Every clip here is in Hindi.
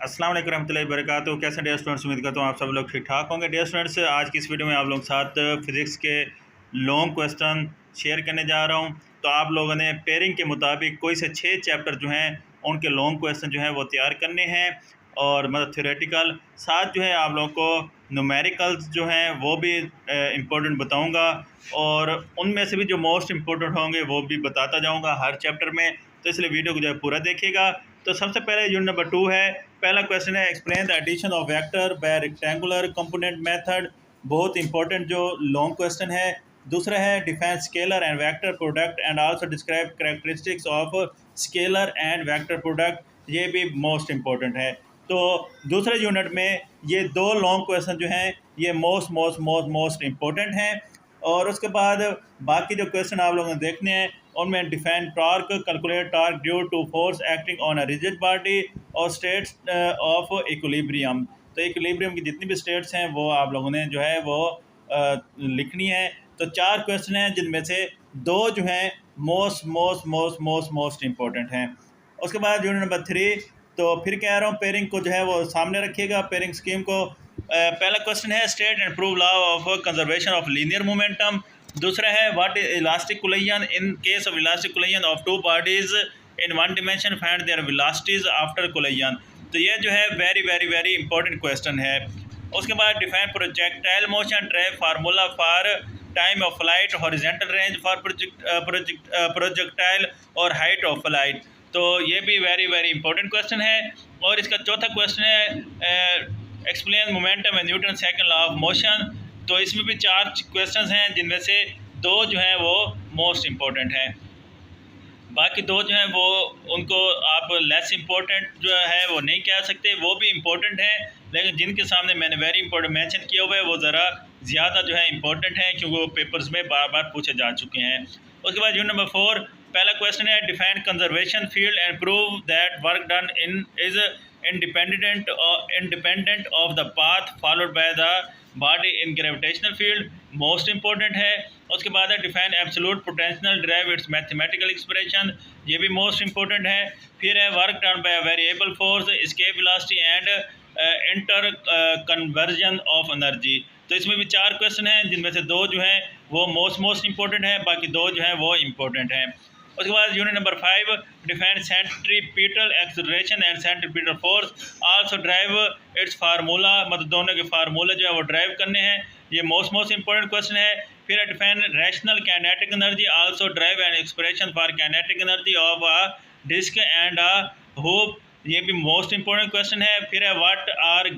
अस्सलाम वालेकुम रहमतुल्लाहि वबरकातुहू। कैसे डियर स्टूडेंट्स, उम्मीद करता हूँ आप सब लोग ठीक ठाक होंगे। डियर स्टूडेंट्स, आज की इस वीडियो में आप लोगों के साथ फिज़िक्स के लॉन्ग क्वेश्चन शेयर करने जा रहा हूँ। तो आप लोगों ने पेयरिंग के मुताबिक कोई से 6 चैप्टर जो हैं उनके लॉन्ग क्वेश्चन जो हैं वो तैयार करने हैं, और मतलब थ्योरेटिकल साथ जो है आप लोगों को न्यूमेरिकल्स जो हैं वो भी इम्पोर्टेंट बताऊँगा, और उनमें से भी जो मोस्ट इम्पोर्टेंट होंगे वो भी बताता जाऊँगा हर चैप्टर में। तो इसलिए वीडियो को जो है पूरा देखिएगा। तो सबसे पहले यूनिट नंबर 2 है। पहला क्वेश्चन है, explain the addition of vector by rectangular component method. बहुत इंपॉर्टेंट जो लॉन्ग क्वेश्चन है। दूसरा है, define scalar and vector product and also describe characteristics of scalar and vector product. ये भी मोस्ट इंपॉर्टेंट है। तो दूसरे यूनिट में ये दो लॉन्ग क्वेश्चन जो हैं ये most most most most important हैं। और उसके बाद बाकी जो क्वेश्चन आप लोगों ने देखने हैं उनमें define torque, calculate torque due to force acting on a rigid body, और स्टेट्स ऑफ इक्विलिब्रियम। तो इक्विलिब्रियम की जितनी भी स्टेट्स हैं वो आप लोगों ने जो है वो लिखनी है। तो 4 क्वेश्चन हैं जिनमें से 2 जो हैं most most most most most important हैं। उसके बाद यूनिट नंबर 3, तो फिर कह रहा हूँ पेयरिंग को जो है वो सामने रखिएगा, पेयरिंग स्कीम को। पहला क्वेश्चन है, state and prove law of conservation of linear momentum. दूसरा है, what is elastic collision in case of elastic collision of two bodies in one dimension, find there velocities after collision. तो ये जो है very very very important question है। उसके बाद define projectile motion, derive formula for time of flight, horizontal range for projectile और हाइट ऑफ फ्लाइट। तो ये भी वेरी वेरी इंपॉर्टेंट क्वेश्चन है। और इसका चौथा क्वेश्चन है, explain momentum and Newton second law of motion. तो इसमें भी 4 क्वेश्चंस हैं जिनमें से 2 जो हैं वो मोस्ट इम्पोर्टेंट हैं, बाकी 2 जो हैं वो उनको आप लेस इम्पोर्टेंट जो है वो नहीं कह सकते, वो भी इम्पोर्टेंट हैं, लेकिन जिनके सामने मैंने वेरी इंपॉर्टेंट मेंशन किया हुआ है वो ज़रा ज़्यादा जो है इम्पोर्टेंट है क्योंकि वो पेपर्स में बार बार पूछे जा चुके हैं। उसके बाद यूनिट नंबर 4, पहला क्वेश्चन है, define conservation field and prove that work done in is independent of the path followed by the body in gravitational field. Most important है। उसके बाद है, define absolute potential, derive it's mathematical expression. ये भी मोस्ट इंपॉर्टेंट है। फिर है, work done by variable force, escape velocity and inter conversion of energy. तो इसमें भी 4 क्वेश्चन हैं जिनमें से 2 जो हैं वो मोस्ट इंपॉर्टेंट है, बाकी 2 जो हैं वो इम्पोर्टेंट हैं। उसके बाद unit number 5, define centripetal acceleration and centripetal force, also drive it's formula. मतलब दोनों के फार्मूले जो है वो ड्राइव करने हैं। ये मोस्ट इंपॉर्टेंट क्वेश्चन है। फिर define rational kinetic energy, also derive an expression for kinetic energy of a disc and a hoop. ये भी मोस्ट इंपॉर्टेंट क्वेश्चन है। फिर है, what are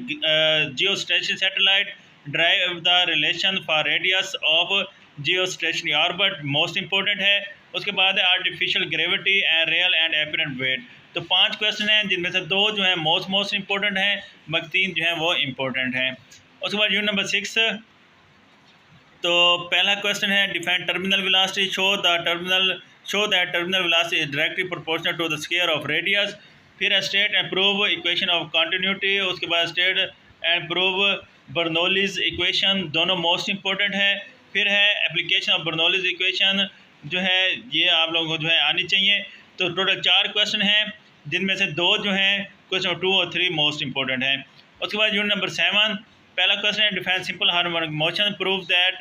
geostationary satellite, derive the relation for radius of geostationary orbit. Most important है। उसके बाद है, artificial gravity and real and apparent weight. तो 5 क्वेश्चन हैं जिनमें से 2 जो हैं मोस्ट इंपॉर्टेंट हैं, बाकी 3 जो हैं वो इम्पोर्टेंट हैं। उसके बाद यूनिट नंबर 6, तो पहला क्वेश्चन है, define terminal velocity, show that terminal velocity is directly proportional to the square of radius. फिर है, state and prove equation of continuity. उसके बाद state and prove Bernoulli's equation. दोनों मोस्ट इंपॉर्टेंट है। फिर है, एप्लीकेशन ऑफ बर्नौलीज इक्वेशन जो है ये आप लोगों को जो है आनी चाहिए। तो टोटल 4 क्वेश्चन हैं जिनमें से 2 जो हैं क्वेश्चन 2 और 3 मोस्ट इंपॉर्टेंट हैं। उसके बाद यूनिट नंबर 7, पहला क्वेश्चन है, define simple harmonic motion, prove that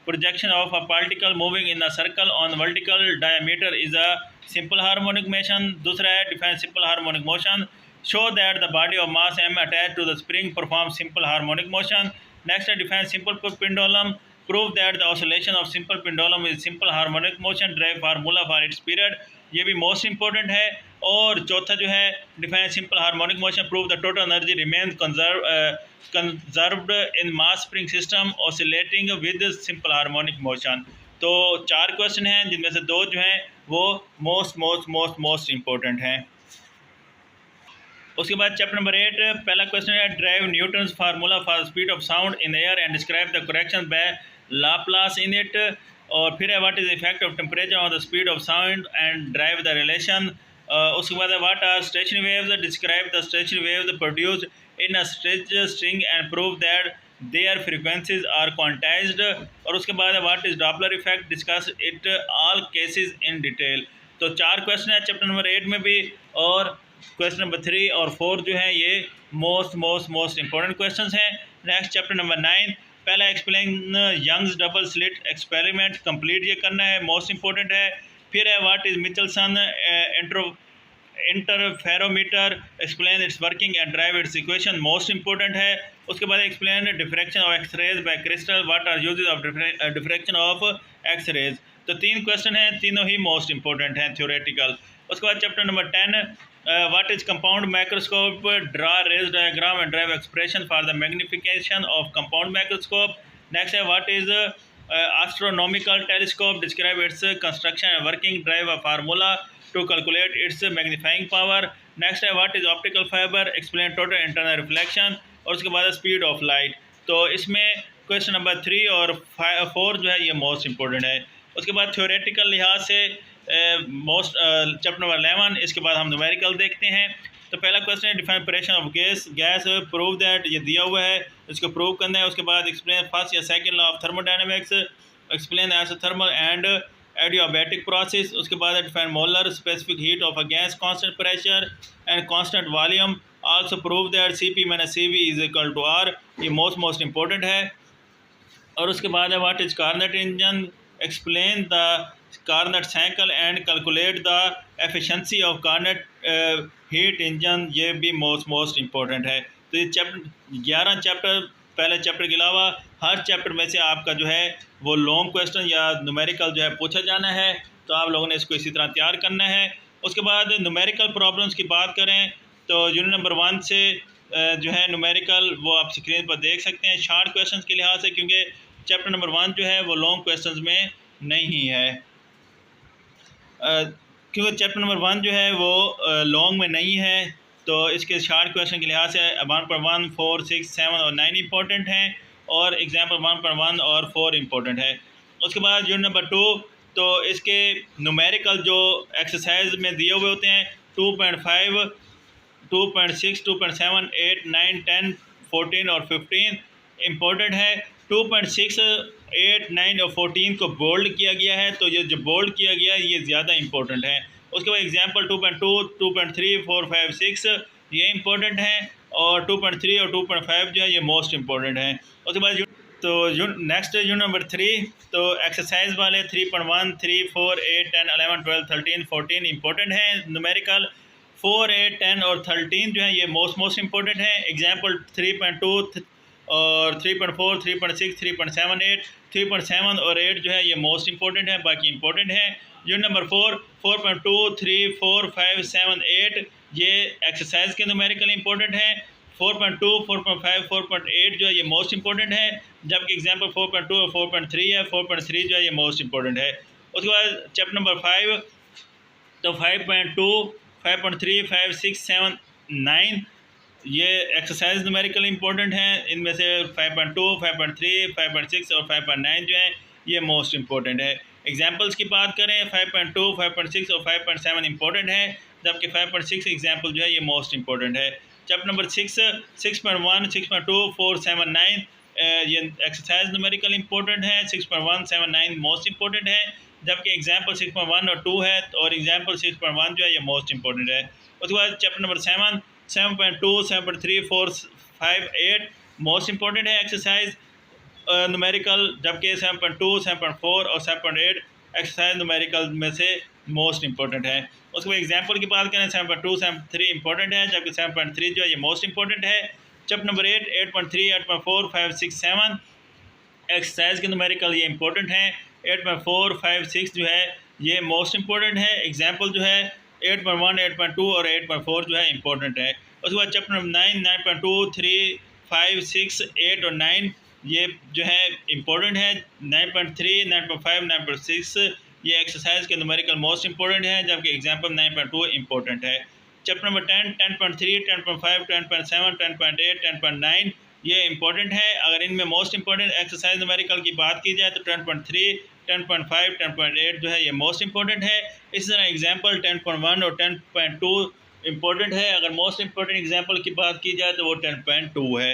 projection of a particle moving in a circle on vertical diameter is a simple harmonic motion. दूसरा है, define simple harmonic motion, show that the body of mass m attach to the spring perform simple harmonic motion. Next है, define simple pendulum, prove that the oscillation of simple pendulum is simple harmonic motion, derive formula for its period. ये भी मोस्ट इंपॉर्टेंट है। और चौथा जो है, define simple harmonic motion, prove the total energy remain conserved in mass spring system oscillating with simple harmonic motion. तो 4 क्वेश्चन हैं जिनमें से 2 जो हैं वो मोस्ट इंपॉर्टेंट हैं। उसके बाद चैप्टर नंबर 8, पहला क्वेश्चन है, derive Newton's formula for speed of sound in air and describe the correction by Laplace in it. और फिर है, what is effect of temperature on the speed of sound and derive the relation. उसके बाद है, what are stationary waves, describe the stationary waves produced in a stretch string and prove that their frequencies are quantized. और उसके बाद है, what is Doppler effect, discuss it all cases in detail. तो 4 क्वेश्चन है चैप्टर नंबर 8 में भी। और क्वेश्चन नंबर 3 और 4 जो है ये मोस्ट इंपॉर्टेंट क्वेश्चन हैं। नेक्स्ट चैप्टर नंबर 9, पहला explain Young's double slit experiment, complete ये करना है, मोस्ट इंपॉर्टेंट है। फिर है what is Michelson interferometer, explain its working and derive its equation, most important है। उसके बाद explain diffraction of X rays by crystal, what are uses of diffraction of X rays. तो 3 क्वेश्चन हैं, तीनों ही मोस्ट इंपॉर्टेंट हैं थ्योरेटिकल। उसके बाद chapter number 10, what is compound microscope, draw rays diagram and derive expression for the magnification of compound microscope. Next है what is astronomical telescope, describe its construction and working, drive a formula to calculate its magnifying power. Next है what is optical fiber, explain total internal reflection, और उसके बाद स्पीड ऑफ लाइट। तो इसमें क्वेश्चन नंबर 3 और 4 जो है ये मोस्ट इंपॉर्टेंट है। उसके बाद थ्योरेटिकल लिहाज से चैप्टर नंबर 11, इसके बाद हम न्यूमेरिकल देखते हैं। तो पहला क्वेश्चन है define operation of gas prove that, ये दिया हुआ है, इसको प्रूव करना है। उसके बाद एक्सप्लेन फर्स्ट या second law of thermodynamics, explain isothermal and adiabatic process. उसके बाद define molar specific heat of a gas, constant pressure and constant volume, also prove that CP minus CV is equal to R, ये मोस्ट इंपॉर्टेंट है। और उसके बाद है what is Carnot engine, explain the Carnot cycle and calculate the efficiency of Carnot heat engine, ये भी मोस्ट इंपॉर्टेंट है। तो ये चैप्टर 11 चैप्टर, पहले चैप्टर के अलावा हर चैप्टर में से आपका जो है वो लॉन्ग क्वेश्चन या न्यूमेरिकल जो है पूछा जाना है, तो आप लोगों ने इसको इसी तरह तैयार करना है। उसके बाद न्यूमेरिकल प्रॉब्लम्स की बात करें तो यूनिट नंबर 1 से जो है न्यूमेरिकल वो आप स्क्रीन पर देख सकते हैं शार्ट क्वेश्चन के लिहाज से, क्योंकि चैप्टर नंबर 1 जो है वो लॉन्ग क्वेश्चन में नहीं है, क्योंकि चैप्टर नंबर 1 जो है वो लॉन्ग में नहीं है, तो इसके शार्ट क्वेश्चन के लिहाज से 1.1, 4, 6, 7 और 9 इंपॉर्टेंट हैं, और एग्जाम्पल 1.1 और 4 इंपॉर्टेंट है। उसके बाद यूनिट नंबर 2, तो इसके न्यूमेरिकल जो एक्सरसाइज में दिए हुए होते हैं 2.5, 2.6, 2.7, 8, 9, 10, 14 और 15 इम्पोर्टेंट है। 2.6, 8, 9 और 14 को बोल्ड किया गया है, तो ये जो बोल्ड किया गया है ये ज़्यादा इंपॉर्टेंट है। उसके बाद एग्जांपल 2.2, 2.3, 4, 5, 6 ये इंपॉर्टेंट हैं, और 2.3 और 2.5 जो है ये मोस्ट इंपॉर्टेंट हैं। उसके बाद नेक्स्ट यूनिट नंबर 3, तो एक्सरसाइज वाले 3.1, 3, 4, 8, 10, 11, 12, 13, 14 इंपॉर्टेंट हैं न्यूमेरिकल। 4, 8, 10 और 13 जो है ये मोस्ट इंपॉर्टेंट है। एग्जांपल 3.2 और 3.4, 3.6, 3.7, 8, 3.7 और 8 जो है ये मोस्ट इंपॉर्टेंट है, बाकी इंपॉर्टेंट है। यूनिट नंबर 4, 4.2, 3, 4, 5, 7, 8 ये एक्सरसाइज के न्यूमेरिकल इंपॉर्टेंट है। 4.2, 4.5, 4.8 जो है ये मोस्ट इंपॉर्टेंट है, जबकि एग्जांपल 4.2 और 4.3 है। 4.3 जो है ये मोस्ट इंपॉर्टेंट है। उसके बाद चैप्टर नंबर 5, तो 5.2, 5.3, 5, 6, 7, 9 ये एक्सरसाइज न्यूमेरिकल इंपॉर्टेंट हैं। इनमें से 5.2, 5.3, 5.6 और 5.9 जो है ये मोस्ट इंपॉर्टेंट है। एग्जाम्पल्स की बात करें 5.2, 5.6 और 5.7 इंपॉर्टेंट है, जबकि 5.6 एग्जाम्पल जो है ये मोस्ट इंपॉर्टेंट है। चैप्टर नंबर 6, 6.1, 6.2, 4, 7, 9 ये एक्सरसाइज न्यूमेरिकल इंपॉर्टेंट है। 6.1, 7, 9 मोस्ट इंपॉर्टेंट है, जबकि एग्जाम्पल 6.1 और 2 है, और एग्जाम्पल 6.1 जो है ये मोस्ट इंपॉर्टेंट है। उसके बाद चैप्टर नंबर 7, 7.2, 7.3, 4, 5, 8 मोस्ट इंपॉर्टेंट है एक्सरसाइज न्यूमेरिकल, जबकि 7.2, 7.4 और 7.8 एक्सरसाइज न्यूमेरिकल में से मोस्ट इंपॉर्टेंट है। उसके बाद एग्जाम्पल की बात करें 7.2, 7.3 इंपॉर्टेंट है, जबकि 7.3 जो है ये मोस्ट इंपॉर्टेंट है। चैप्टर नंबर 8, 8.3, 8.4, 5, 6, 7 एक्सरसाइज के न्यूमेरिकल ये इंपॉर्टेंट हैं। 8.4, 5, 6 जो है ये मोस्ट इंपॉर्टेंट है। एग्जाम्पल जो है 8.1, 8.2 और 8.4 जो है इंपॉर्टेंट है। उसके बाद चैप्टर नंबर 9, 9.2, 3, 5, 6, 8 और 9 ये जो है इंपॉर्टेंट है। 9.3, 9.5, 9.6 ये एक्सरसाइज के न्यूमेरिकल मोस्ट इंपॉर्टेंट है, जबकि एग्जाम्पल 9.2 इंपॉर्टेंट है। चैप्टर नंबर 10, 10.3, 10.5, 10.7, 10.8, 10.9 ये इंपॉर्टेंट है। अगर इनमें मोस्ट इंपॉर्टेंट एक्सरसाइज न्यूमेरिकल की बात की जाए तो 10.3, 10.5, 10.8 जो है ये मोस्ट इंपॉर्टेंट है। इसी तरह एग्जाम्पल 10.1 और 10.2 इंपॉर्टेंट है। अगर मोस्ट इंपॉर्टेंट एग्जाम्पल की बात की जाए तो वो 10.2 है।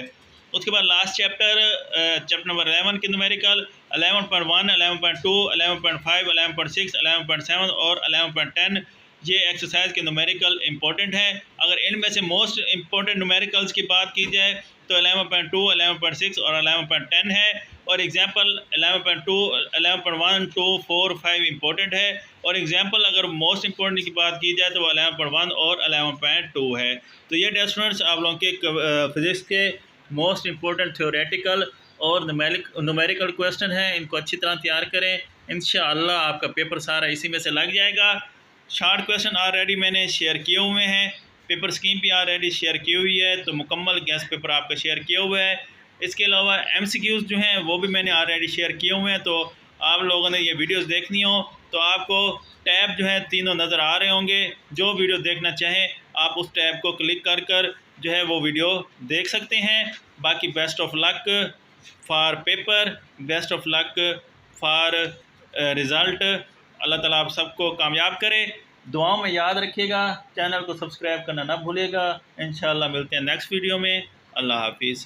उसके बाद लास्ट चैप्टर नंबर 11 के न्यूमेरिकल 11.1, 11.2, 11.5, 11.6, 11.7 और 11.10 ये एक्सरसाइज के न्यूमेरिकल इंपॉर्टेंट है। अगर इनमें से मोस्ट इंपॉर्टेंट न्यूमेरिकल्स की बात की जाए तो 11.2, 11.6 और 11.10 है, और एग्जांपल 11.2, 11.1, 2, 4, 5 इंपॉर्टेंट है, और एग्जांपल अगर मोस्ट इंपॉर्टेंट की बात की जाए तो 11.1 और 11.2 है। तो ये डियर स्टूडेंट्स आप लोगों के फिज़िक्स के मोस्ट इंपॉर्टेंट थ्योरेटिकल और न्यूमेरिकल क्वेश्चन हैं। इनको अच्छी तरह तैयार करें, इंशाअल्लाह आपका पेपर सारा इसी में से लग जाएगा। शॉर्ट क्वेश्चन ऑलरेडी मैंने शेयर किए हुए हैं, पेपर स्कीम भी ऑलरेडी शेयर की हुई है, तो मुकम्मल गैस पेपर आपका शेयर किया हुआ है। इसके अलावा MCQs जो हैं वो भी मैंने ऑलरेडी शेयर किए हुए हैं। तो आप लोगों ने ये वीडियोस देखनी हो तो आपको टैब जो है तीनों नज़र आ रहे होंगे, जो वीडियो देखना चाहें आप उस टैब को क्लिक कर कर जो है वो वीडियो देख सकते हैं। बाकी best of luck for paper, best of luck for result. Allah ताला आप सबको कामयाब करे। दुआओं में याद रखिएगा, चैनल को सब्सक्राइब करना ना भूलिएगा। इंशाअल्लाह मिलते हैं नेक्स्ट वीडियो में। अल्लाह हाफिज़।